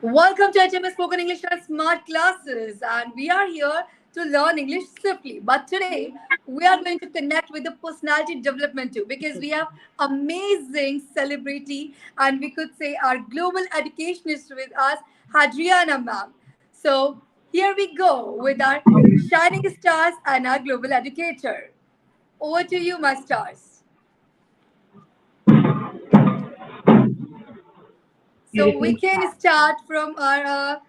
Welcome to HMS Spoken English and Smart Classes, and we are here to learn English swiftly. But today, we are going to connect with the personality development too, because we have amazing celebrity, and we could say our global educationist with us, Hadriana ma'am. So here we go with our shining stars and our global educator. Over to you, my stars. So we Beautiful. can start from our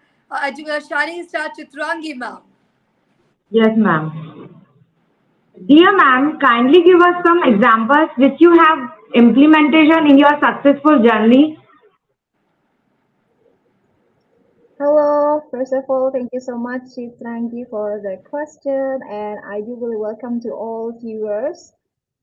shining star Chitrangi ma'am. Yes, ma'am. Dear ma'am, kindly give us some examples which you have implementation in your successful journey. Hello, first of all, thank you so much, Chitrangi, for the question, and I do really welcome to all viewers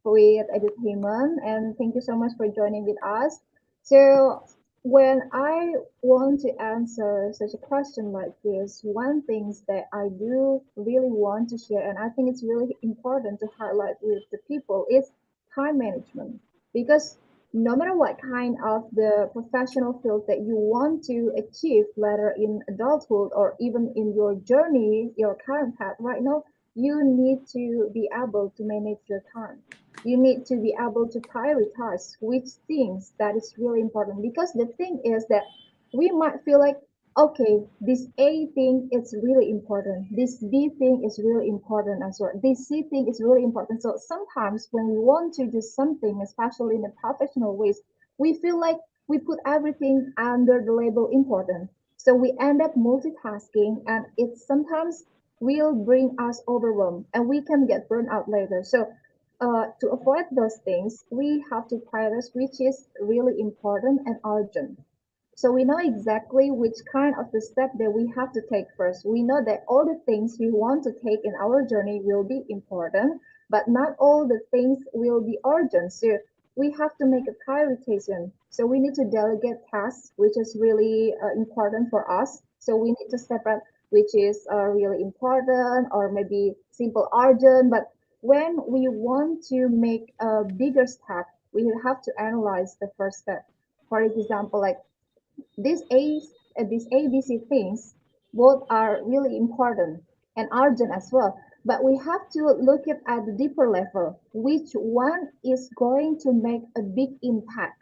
with Educationist, and thank you so much for joining with us. So, when I want to answer such a question like this, one thing that I do really want to share, and I think it's really important to highlight with the people, is time management. Because no matter what kind of the professional field that you want to achieve later in adulthood or even in your journey, your current path right now, you need to be able to manage your time. You need to be able to prioritize which things that is really important, because the thing is that we might feel like, okay, this A thing is really important, this B thing is really important as well, this C thing is really important. So sometimes when we want to do something, especially in the professional ways, we feel like we put everything under the label important, so we end up multitasking, and it sometimes will bring us overwhelmed and we can get burned out later. So to avoid those things, we have to prioritize which is really important and urgent. So we know exactly which kind of the step that we have to take first. We know that all the things we want to take in our journey will be important, but not all the things will be urgent. So we have to make a prioritization. So we need to delegate tasks, which is really important for us. So we need to separate which is really important or maybe simple urgent. But when we want to make a bigger step, we have to analyze the first step. For example, like these ABC things both are really important and urgent as well. But we have to look at the deeper level, which one is going to make a big impact.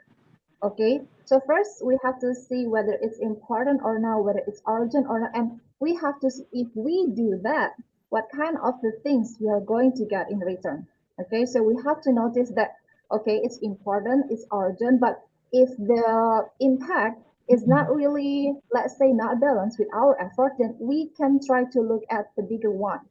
Okay, so first we have to see whether it's important or not, whether it's urgent or not, and we have to see if we do that, what kind of the things we are going to get in return. Okay, so we have to notice that, okay, it's important, it's urgent, but if the impact is not really, let's say, not balanced with our effort, then we can try to look at the bigger one.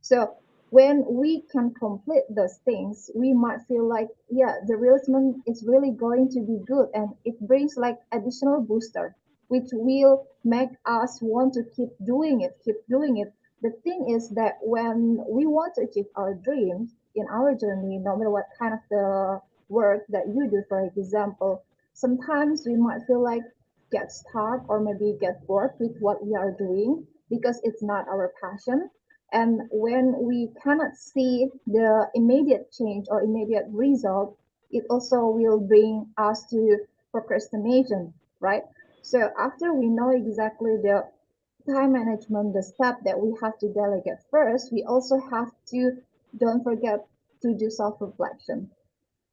So when we can complete those things, we might feel like, yeah, the realism is really going to be good, and it brings like additional booster, which will make us want to keep doing it, keep doing it. The thing is that when we want to achieve our dreams in our journey, no matter what kind of the work that you do, for example, sometimes we might feel like get stuck or maybe get bored with what we are doing because it's not our passion. And when we cannot see the immediate change or immediate result, it also will bring us to procrastination, right? So after we know exactly the time management, the step that we have to delegate first, we also have to don't forget to do self-reflection.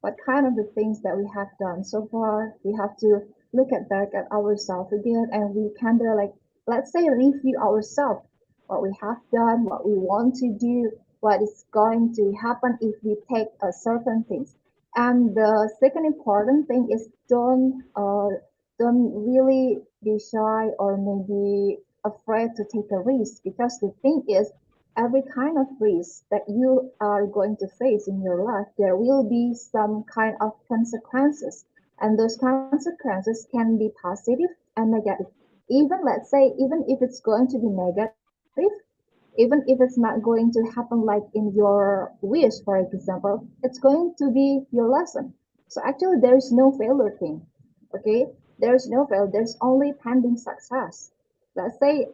What kind of the things that we have done so far, we have to look at back at ourselves again, and we kind of like, let's say, review ourselves, what we have done, what we want to do, what is going to happen if we take a certain things. And the second important thing is don't really be shy or maybe afraid to take a risk, because the thing is, every kind of risk that you are going to face in your life, there will be some kind of consequences. And those consequences can be positive and negative. Even, let's say, even if it's going to be negative, even if it's not going to happen like in your wish, for example, it's going to be your lesson. So actually, there is no failure thing. Okay, there's no fail. There's only pending success. Let's say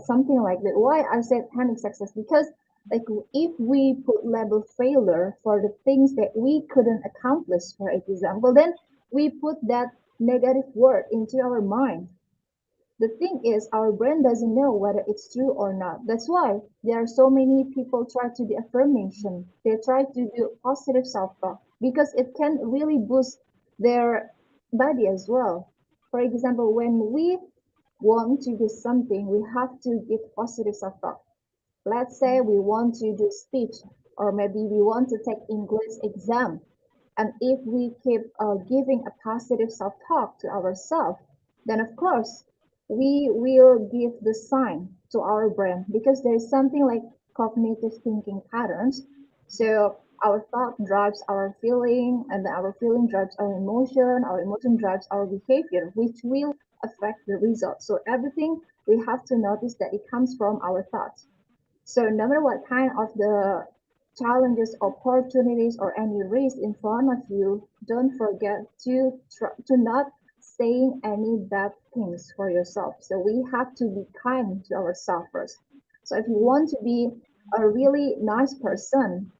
something like that. Why I said pending success? Because like if we put label failure for the things that we couldn't accomplish, for example, then we put that negative word into our mind. The thing is, our brain doesn't know whether it's true or not. That's why there are so many people try to do affirmation. They try to do positive self-talk because it can really boost their body as well. For example, when we want to do something, we have to give positive self-talk. Let's say we want to do speech, or maybe we want to take English exam. And if we keep giving a positive self-talk to ourselves, then of course we will give the sign to our brain because there is something like cognitive thinking patterns. So our thought drives our feeling, and then our feeling drives our emotion drives our behavior, which will affect the result. So everything we have to notice that it comes from our thoughts. So no matter what kind of the challenges, opportunities, or any risk in front of you, don't forget to not saying any bad things for yourself. So we have to be kind to ourselves first. So if you want to be a really nice person,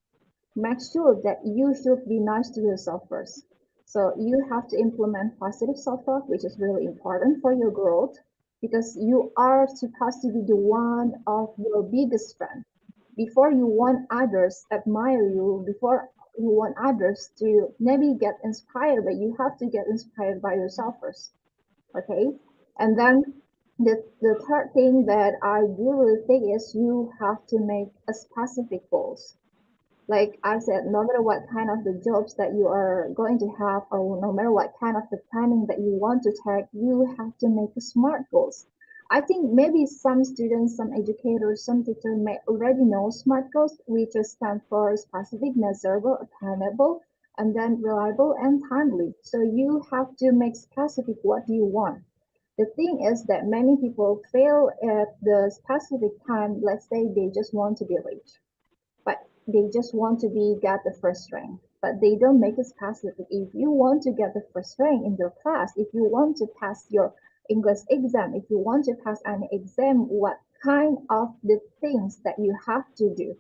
make sure that you should be nice to yourself first. So you have to implement positive self-talk, which is really important for your growth because you are supposed to be the one of your biggest friend. Before you want others admire you, before you want others to maybe get inspired, but you have to get inspired by yourself first. Okay? And then the third thing that I do really think is you have to make a specific goals. Like I said, no matter what kind of the jobs that you are going to have, or no matter what kind of the planning that you want to take, you have to make smart goals. I think maybe some students, some educators, some teachers may already know SMART goals, which stand for specific, measurable, attainable, and then reliable and timely. So you have to make specific what you want. The thing is that many people fail at the specific time. Let's say they just want to be rich, but they just want to be get the first rank, but they don't make it specific. If you want to get the first rank in your class, if you want to pass your English exam, if you want to pass an exam, what kind of the things that you have to do,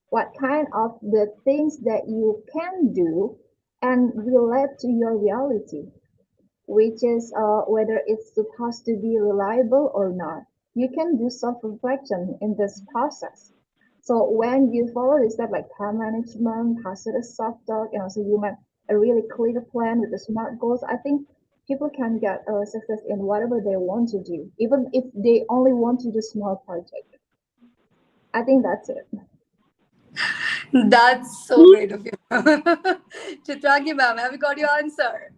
what kind of the things that you can do and relate to your reality, which is whether it's supposed to be reliable or not. You can do self-reflection in this process. So when you follow this step like time management, positive self-talk, and also you make a really clear plan with the SMART goals, I think people can get success in whatever they want to do, even if they only want to do small project. I think that's it. That's so great of you. Chitrangi ma'am, have you got your answer?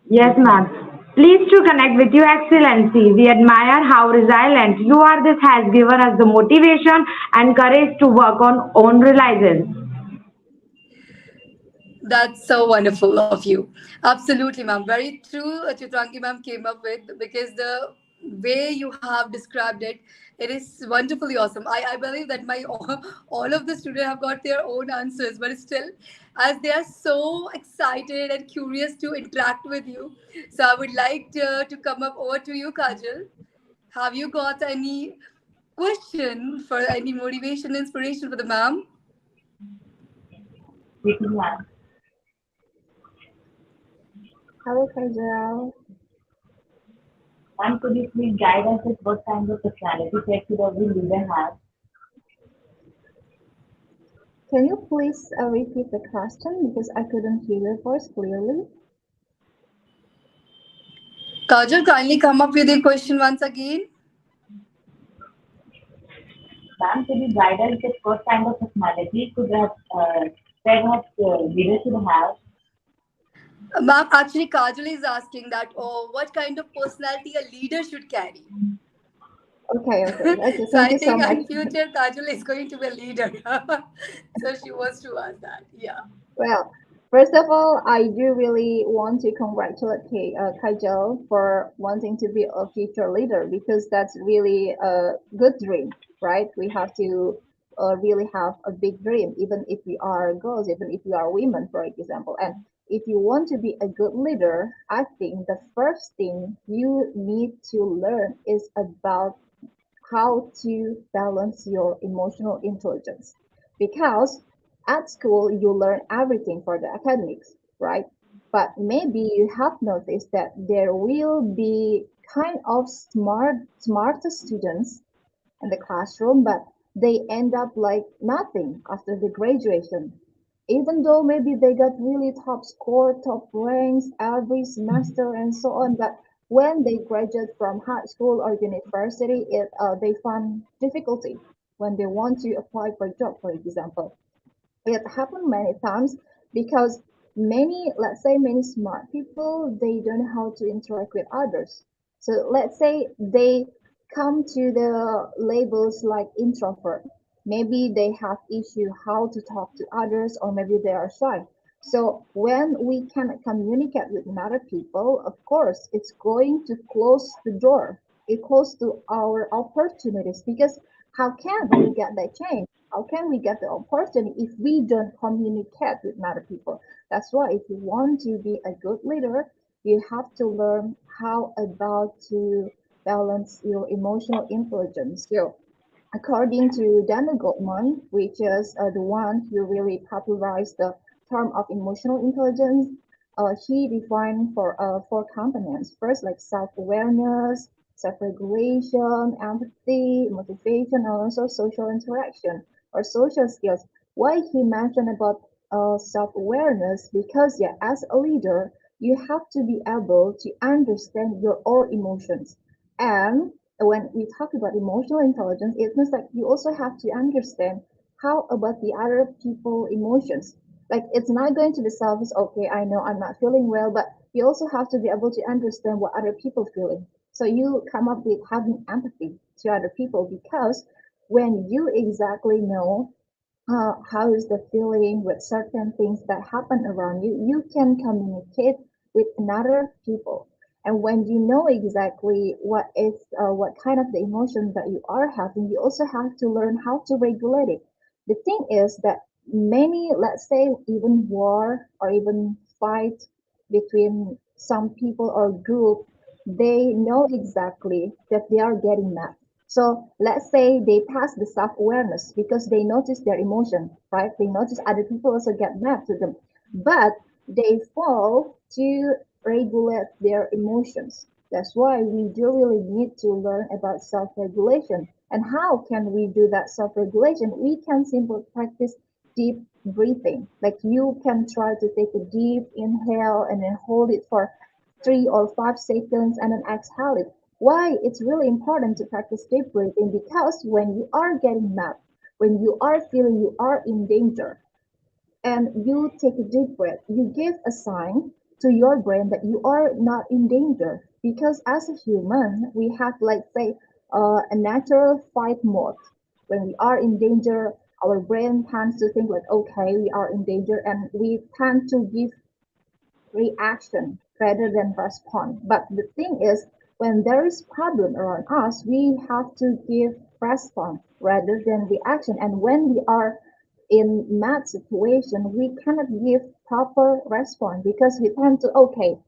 Yes, ma'am. Pleased to connect with you, Excellency. We admire how resilient you are. This has given us the motivation and courage to work on own resilience. That's so wonderful of you. Absolutely, ma'am. Very true. Chitrangi ma'am came up with because the way you have described it, it is wonderfully awesome. I believe that my all of the students have got their own answers, but still, as they are so excited and curious to interact with you, so I would like to come up over to you, Kajal. Have you got any question for any motivation, inspiration for the ma'am? Hello, Kajal. Ma'am, could you please guide us with what kind of personality traits should every leader have? Can you please repeat the question because I couldn't hear your voice clearly? Kajal, kindly come up with a question once again. Ma'am, could you guide us with what kind of personality perhaps leaders should have? Ma'am, actually, Kajal is asking that, oh, what kind of personality a leader should carry? Okay, okay, okay. So Thank I you so think much. in future, Kajal is going to be a leader. So she wants to ask that. Yeah. Well, first of all, I do really want to congratulate Kajal for wanting to be a future leader because that's really a good dream, right? We have to really have a big dream, even if we are girls, even if we are women, for example. And if you want to be a good leader, I think the first thing you need to learn is about how to balance your emotional intelligence. Because at school, you learn everything for the academics, right? But maybe you have noticed that there will be kind of smarter students in the classroom, but they end up like nothing after the graduation. Even though maybe they got really top score, top ranks every semester and so on, but when they graduate from high school or university, they find difficulty when they want to apply for a job, for example. It happened many times because many, let's say many smart people, they don't know how to interact with others. So let's say they come to the labels like introvert. Maybe they have issue how to talk to others, or maybe they are shy. So when we can communicate with other people, of course, it's going to close the door. It close to our opportunities, because how can we get that change? How can we get the opportunity if we don't communicate with other people? That's why if you want to be a good leader, you have to learn how about to balance your emotional intelligence. So according to Daniel Goldman, which is the one who really popularized the term of emotional intelligence, he defined four components. First, like self-awareness, self-regulation, empathy, motivation, and also social interaction or social skills. Why he mentioned about self-awareness? Because yeah, as a leader, you have to be able to understand your own emotions. And when we talk about emotional intelligence, it means like you also have to understand how about the other people emotions. Like it's not going to be selfish. Okay, I know I'm not feeling well, but you also have to be able to understand what other people feeling. So you come up with having empathy to other people, because when you exactly know how is the feeling with certain things that happen around you, you can communicate with another people. And when you know exactly what kind of the emotion that you are having, you also have to learn how to regulate it. The thing is that many, let's say, even war or even fight between some people or group, they know exactly that they are getting mad. So let's say they pass the self-awareness because they notice their emotion, right? They notice other people also get mad to them, but they fall to regulate their emotions. That's why we do really need to learn about self-regulation. And how can we do that self-regulation? We can simply practice deep breathing. Like you can try to take a deep inhale and then hold it for 3 or 5 seconds and then exhale it. Why it's really important to practice deep breathing? Because when you are getting mad, when you are feeling you are in danger, and you take a deep breath, you give a sign to your brain that you are not in danger. Because as a human, we have, like, say, a natural fight mode. When we are in danger, our brain tends to think like, okay, we are in danger, and we tend to give reaction rather than respond. But the thing is, when there is problem around us, we have to give response rather than reaction. And when we are in mad situation, we cannot give proper response because we tend to, okay,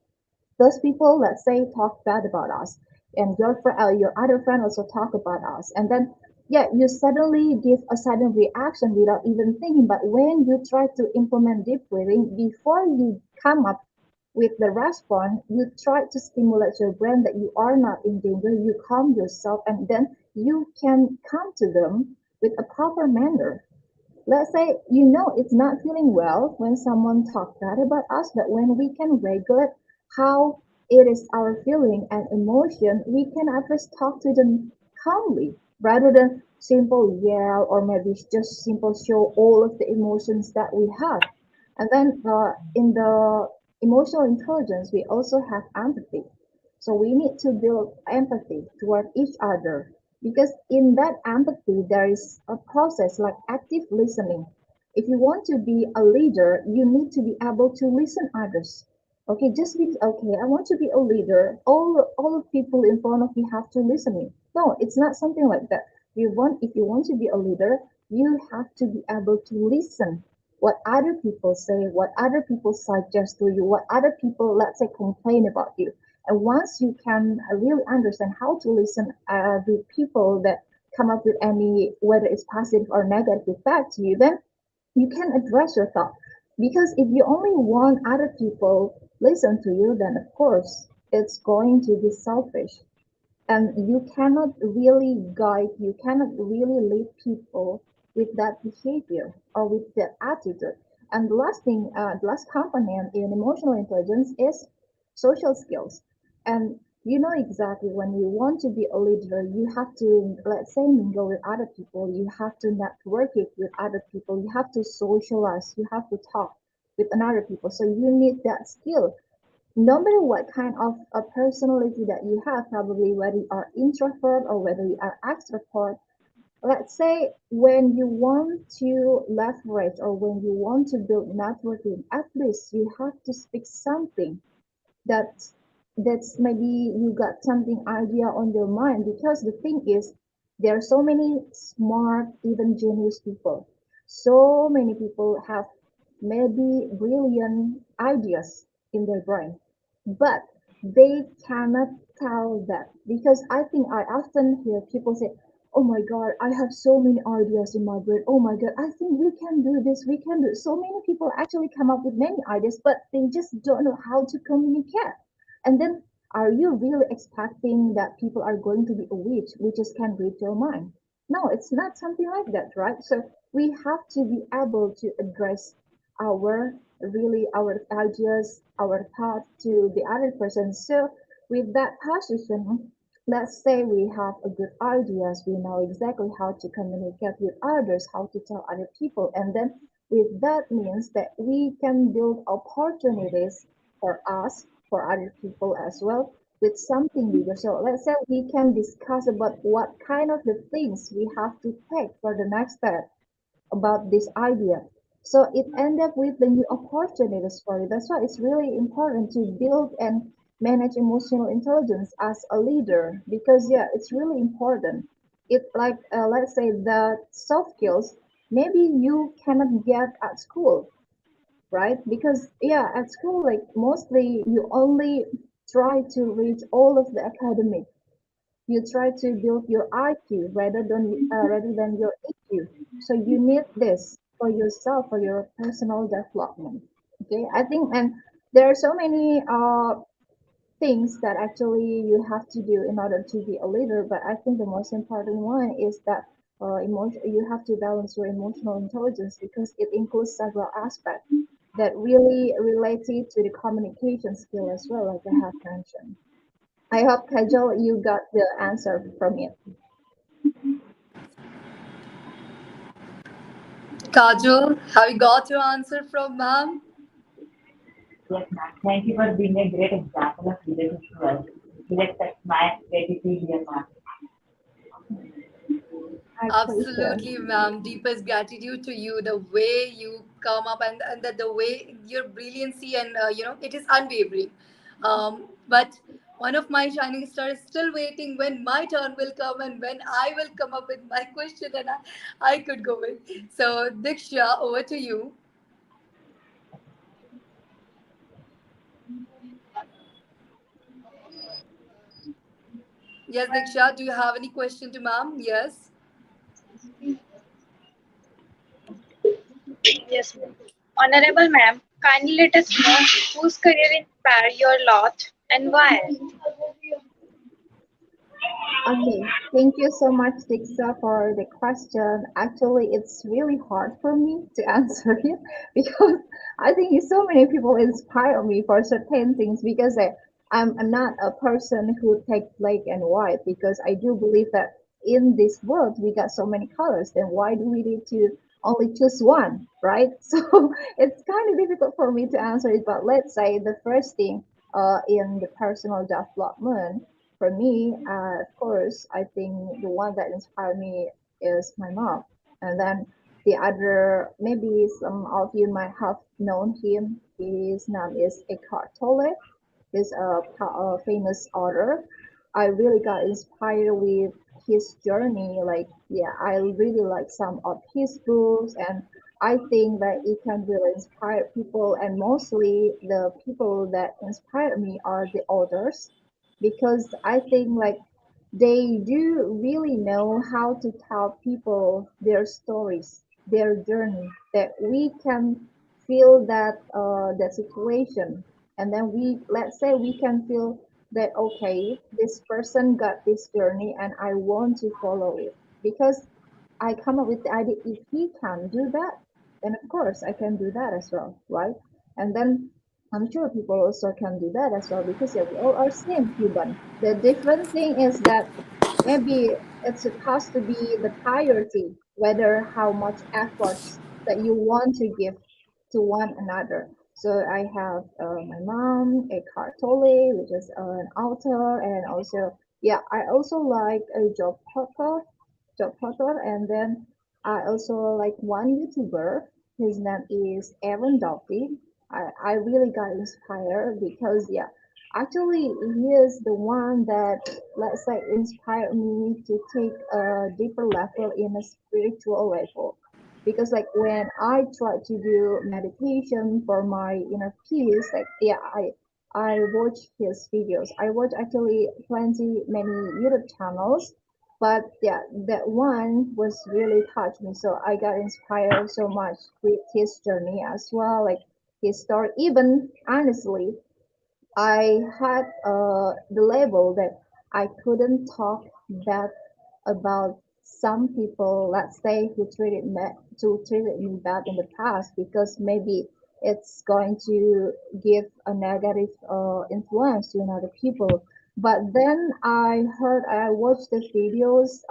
those people, let's say, talk bad about us, and your other friend also talk about us, and then yeah, you suddenly give a sudden reaction without even thinking. But when you try to implement deep breathing before you come up with the response, you try to stimulate your brain that you are not in danger, you calm yourself, and then you can come to them with a proper manner. Let's say you know it's not feeling well when someone talks bad about us, but when we can regulate how it is our feeling and emotion, we can at least talk to them calmly rather than simple yell, or maybe just simple show all of the emotions that we have. And then in the emotional intelligence, we also have empathy. So we need to build empathy toward each other, because in that empathy there is a process like active listening. If you want to be a leader, you need to be able to listen others. Okay, just be okay. I want to be a leader. All the people in front of me have to listen me. No, it's not something like that. If you want to be a leader, you have to be able to listen what other people say, what other people suggest to you, what other people, let's say, complain about you. And once you can really understand how to listen to people that come up with any, whether it's positive or negative feedback to you, then you can address your thought. Because if you only want other people listen to you, then of course it's going to be selfish. And you cannot really guide, you cannot really lead people with that behavior or with that attitude. And the last thing, the last component in emotional intelligence is social skills. And you know exactly when you want to be a leader, you have to, let's say, mingle with other people, you have to network it with other people, you have to socialize, you have to talk with another people. So you need that skill no matter what kind of a personality that you have, probably whether you are introvert or whether you are extrovert, let's say when you want to leverage or when you want to build networking, at least you have to speak something that that's maybe you got something idea on your mind because the thing is there are so many smart even genius people, so many people have maybe brilliant ideas in their brain, but they cannot tell that because I think I often hear people say, oh my god, I have so many ideas in my brain, oh my god, I think we can do this, we can do it. So many people actually come up with many ideas, but they just don't know how to communicate. And then are you really expecting that people are going to be a witch, witches can read your mind? No, it's not something like that, right? So we have to be able to address our really our ideas, our thought to the other person. So with that position, let's say we have a good ideas, we know exactly how to communicate with others, how to tell other people, and then with that means that we can build opportunities for us, for other people as well, with something bigger. So let's say we can discuss about what kind of the things we have to take for the next step about this idea. So it ended up with the new opportunities for you. That's why it's really important to build and manage emotional intelligence as a leader because yeah, it's really important. It like let's say the soft skills maybe you cannot get at school, right? Because yeah, at school like mostly you only try to reach all of the academic, you try to build your IQ rather than your EQ. So you need this for yourself for your personal development. Okay, I think, and there are so many things that actually you have to do in order to be a leader. But I think the most important one is that emotion. You have to balance your emotional intelligence because it includes several aspects that really related to the communication skill as well, like I have mentioned. I hope, Kajal, you got the answer from it. Kajal, have you got your answer from ma'am? Yes, ma'am. Thank you for being a great example of leadership to us. We accept my gratitude, dear ma'am. I appreciate. Absolutely, ma'am. Deepest gratitude to you. The way you come up and the way your brilliancy and it is unwavering. But one of my shining stars is still waiting when my turn will come and when I will come up with my question and I could go with. So Diksha, over to you. Yes, Diksha, do you have any question to ma'am? Yes. Yes, ma'am. Honorable ma'am, kindly let us know whose career inspired your lot and why. Okay, thank you so much, Dixa, for the question. Actually, it's really hard for me to answer it because I think so many people inspire me for certain things because I'm not a person who takes black and white because I do believe that in this world we got so many colors. Then why do we need to only choose one, right? So it's kind of difficult for me to answer it. But let's say the first thing in the personal development for me, of course, I think the one that inspired me is my mom. And then the other, maybe some of you might have known him. His name is Eckhart Tolle. He's a famous author. I really got inspired with his journey. Like, yeah, I really like some of his books, and I think that it can really inspire people. And mostly the people that inspire me are the authors, because I think like they do really know how to tell people their stories, their journey, that we can feel that that situation and then let's say we can feel that, okay, this person got this journey and I want to follow it, because I come up with the idea, if he can do that, then of course I can do that as well, right? And then I'm sure people also can do that as well, because yeah, we all are same human. The different thing is that maybe it's supposed to be the priority, whether how much efforts that you want to give to one another. So I have my mom, a Cartole, which is an author, and also, yeah, I also like a job portal, and then I also like one YouTuber. His name is Aaron Doughty. I really got inspired because, yeah, actually he is the one that, let's say, inspired me to take a deeper level in a spiritual level. Because like when I try to do meditation for my inner peace, like, yeah, I watch his videos. I watch actually plenty many YouTube channels, but yeah, that one was really touched me. So I got inspired so much with his journey as well, like his story. Even honestly, I had the label that I couldn't talk bad about some people, let's say, who treated me bad in the past, because maybe it's going to give a negative influence to another people. But then I watched the videos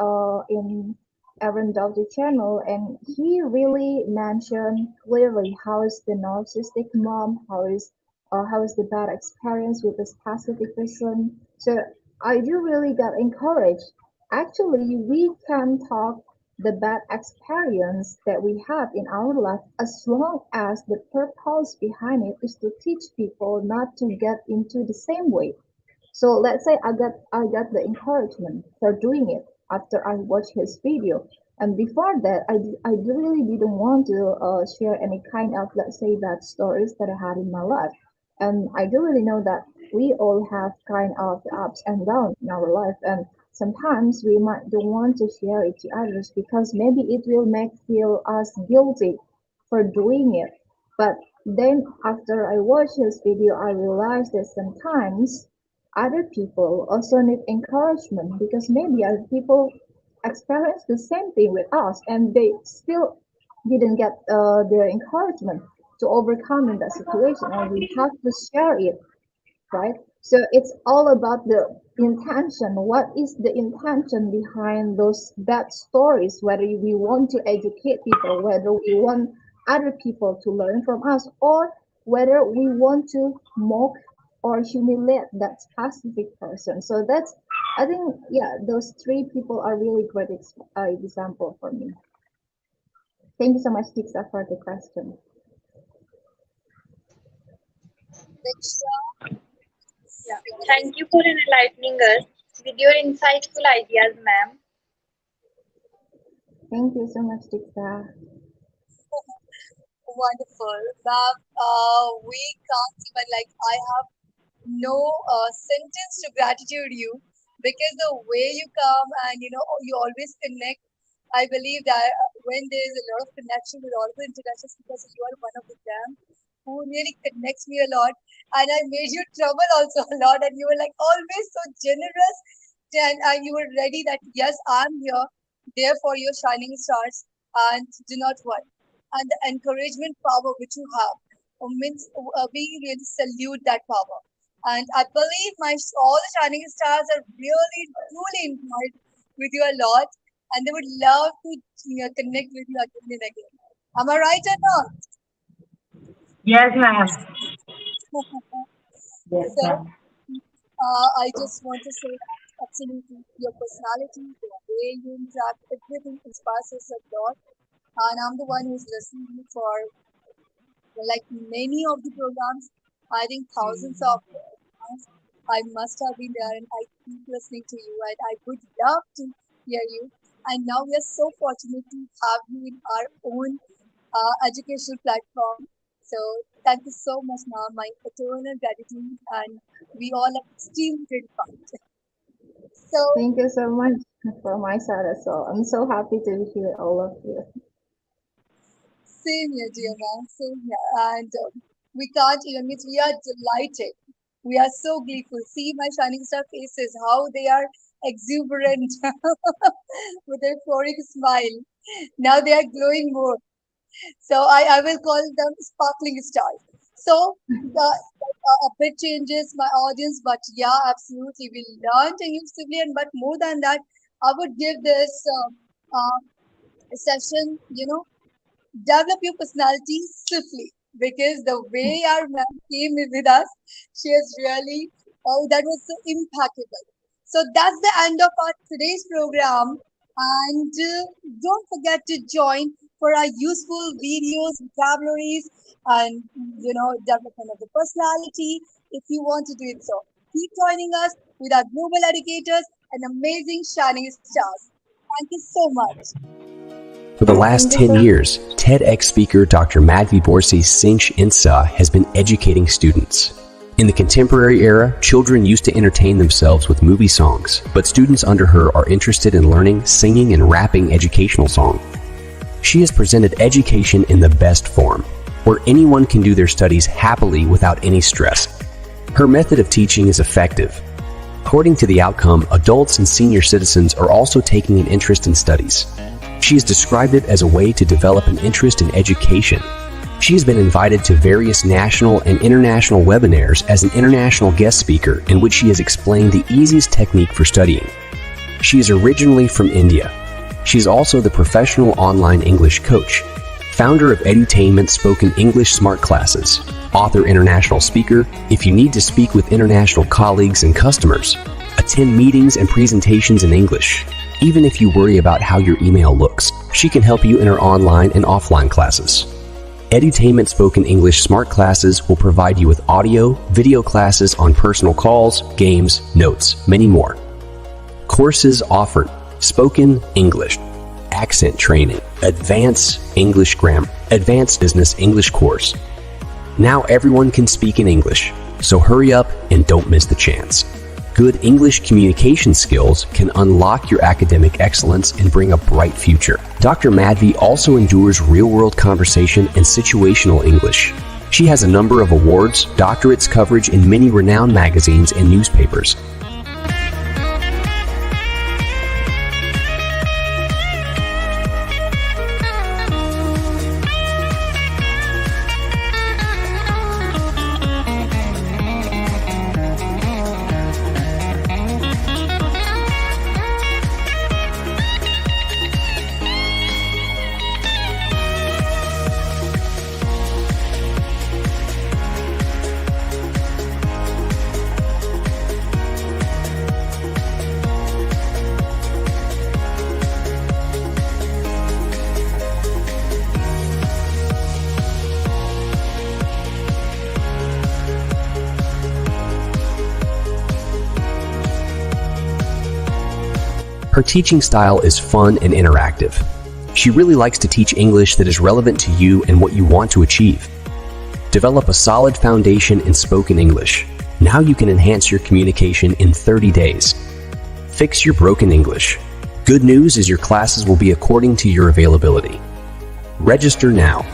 in Aaron Doughty channel, and he really mentioned clearly how is the narcissistic mom, how is the bad experience with a specific person. So I do really get encouraged. Actually, we can talk the bad experience that we have in our life, as long as the purpose behind it is to teach people not to get into the same way. So let's say I got the encouragement for doing it after I watched his video. And before that, I really didn't want to share any kind of, let's say, bad stories that I had in my life. And I do really know that we all have kind of ups and downs in our life. And sometimes we might don't want to share it to others because maybe it will make feel us guilty for doing it. But then after I watched his video, I realized that sometimes other people also need encouragement, because maybe other people experience the same thing with us and they still didn't get the encouragement to overcome in that situation, and we have to share it, right? So it's all about the intention. What is the intention behind those bad stories? Whether we want to educate people, whether we want other people to learn from us, or whether we want to mock or humiliate that specific person. So that's, I think, yeah, those three people are really great example for me. Thank you so much, Tiksa, for the question. Diksha, yeah. Thank you for enlightening us with your insightful ideas, ma'am. Thank you so much, Tiksa. Wonderful. Ma'am, we can't even, like, I have no sentence to gratitude you, because the way you come and you always connect. I believe that when there is a lot of connection with all the international speakers, you are one of them who really connects me a lot. And I made you trouble also a lot, and you were like always so generous, and you were ready that yes, I'm here, there for your shining stars, and do not worry. And the encouragement power which you have means we really salute that power. And I believe all the shining stars are really truly enjoyed with you a lot, and they would love to connect with you again and again. Am I right or not? Yes, ma'am. Yes, So ma'am. I just want to say that absolutely your personality, the way you interact, everything inspires us a lot. And I'm the one who's listening for like many of the programs. I think thousands of programs. I must have been there, and I keep listening to you, and I would love to hear you. And now we are so fortunate to have you in our own educational platform. So thank you so much, now. My eternal gratitude, and we all are extremely grateful. So Thank you so much for my side as well. I'm so happy to be here with all of you. same here, dear man, same here. And we can't even meet. We are delighted. We are so gleeful. See my shining star faces, how they are exuberant with their euphoric smile. Now they are glowing more. So I will call them sparkling stars. So a bit changes my audience, but yeah, absolutely. We learned English civilian, but more than that, I would give this session, develop your personality swiftly, because the way our ma'am came with us, she is really, oh, that was so impeccable. So that's the end of our today's program. And don't forget to join for our useful videos, vocabularies, and development of the personality if you want to do it so. Keep joining us with our global educators and amazing shining stars. Thank you so much. For the last 10 years, TEDx speaker Dr. Madhvi Borsi Sinch Insa has been educating students. In the contemporary era, children used to entertain themselves with movie songs, but students under her are interested in learning, singing, and rapping educational songs. She has presented education in the best form, where anyone can do their studies happily without any stress. Her method of teaching is effective. According to the outcome, adults and senior citizens are also taking an interest in studies. She has described it as a way to develop an interest in education. She has been invited to various national and international webinars as an international guest speaker in which she has explained the easiest technique for studying. She is originally from India. She is also the professional online English coach, founder of Edutainment Spoken English Smart Classes, author, international speaker. If you need to speak with international colleagues and customers, attend meetings and presentations in English. Even if you worry about how your email looks, she can help you in her online and offline classes. Edutainment Spoken English Smart Classes will provide you with audio, video classes on personal calls, games, notes, many more. Courses offered: spoken English, accent training, advanced English grammar, advanced business English course. Now everyone can speak in English, so hurry up and don't miss the chance. Good English communication skills can unlock your academic excellence and bring a bright future. Dr. Madhvi also endures real-world conversation and situational English. She has a number of awards, doctorates, coverage in many renowned magazines and newspapers. Her teaching style is fun and interactive. She really likes to teach English that is relevant to you and what you want to achieve. Develop a solid foundation in spoken English. Now you can enhance your communication in 30 days. Fix your broken English. Good news is your classes will be according to your availability. Register now.